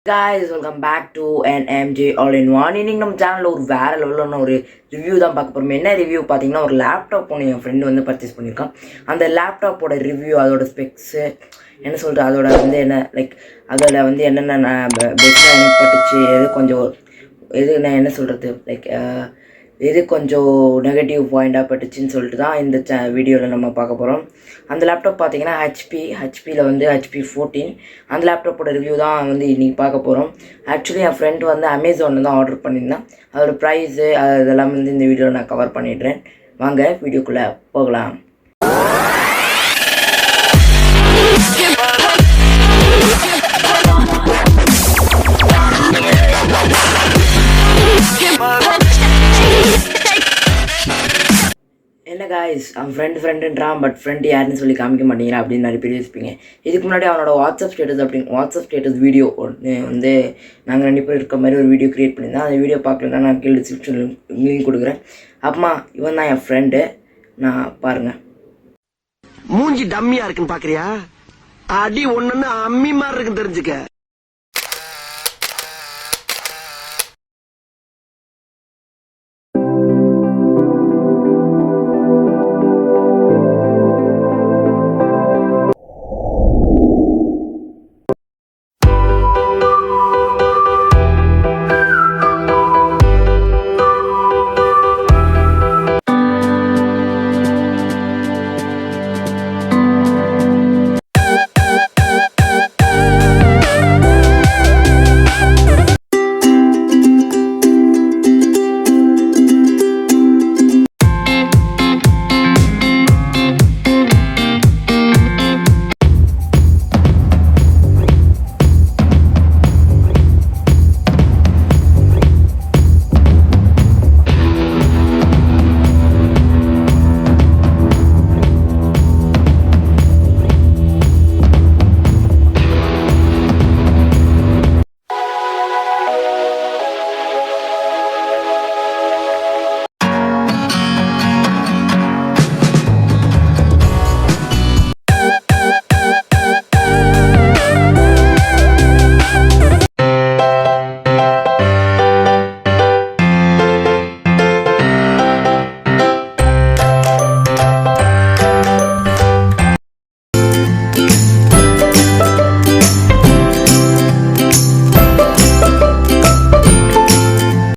Guys, welcome back to NMJ All In One. இன்னைக்கு நம்ம சேனல்ல ஒரு வேற லெவலான ஒரு ரிவ்யூ தான் பார்க்க போறோம். என்ன ரிவ்யூ பாத்தீங்கன்னா ஒரு லேப்டாப் ஒன்று என் ஃப்ரெண்ட் வந்து பர்ச்சேஸ் பண்ணியிருக்கான். அந்த லேப்டாப்போட ரிவ்யூ, அதோட ஸ்பெக்ஸ், என்ன சொல்றது, அதோட வந்து என்ன லைக் அதில் வந்து என்னென்ன பெஸ்ட்டாக எனக்கு பட்டுச்சு, எது நான் என்ன சொல்கிறது லைக் எது கொஞ்சம் நெகட்டிவ் பாயிண்டாக பட்டுச்சுன்னு சொல்லிட்டு தான் இந்த வீடியோவில் நம்ம பார்க்க போகிறோம். அந்த லேப்டாப் பார்த்தீங்கன்னா ஹெச்பியில் வந்து HP 14. அந்த லேப்டாப்போட ரிவ்யூ தான் வந்து இன்றைக்கி பார்க்க போகிறோம். ஆக்சுவலி என் ஃப்ரெண்ட் வந்து அமேசானில் தான் ஆர்டர் பண்ணியிருந்தேன். அதோட ப்ரைஸு அதெல்லாம் வந்து இந்த வீடியோவில் நான் கவர் பண்ணிடுறேன். வாங்க வீடியோக்குள்ளே போகலாம். என்ன காய்ஸ், அவன் ஃப்ரெண்டுன்றான், பட் ஃப்ரெண்டு யாருன்னு சொல்லி காமிக்க மாட்டேங்கிறான் அப்படின்னு நிறைய பேர் யோசிப்பீங்க. இதுக்கு முன்னாடி அவனோட வாட்ஸ்அப் ஸ்டேட்டஸ் வீடியோ வந்து நாங்கள் 2 பேர் இருக்க மாதிரி ஒரு வீடியோ க்ரியேட் பண்ணியிருந்தேன். அந்த வீடியோ பார்க்கலன்னா நான் கீழே டிஸ்கிரிப்ஷனில் லிங்க் கொடுக்குறேன். அம்மா, இவன் தான் என் ஃப்ரெண்டு. நான் பாருங்கள், மூஞ்சி டம்மியா இருக்குன்னு பார்க்குறியா? அடி ஒன்றுன்னு அம்மி மாதிரி இருக்குன்னு தெரிஞ்சுக்க.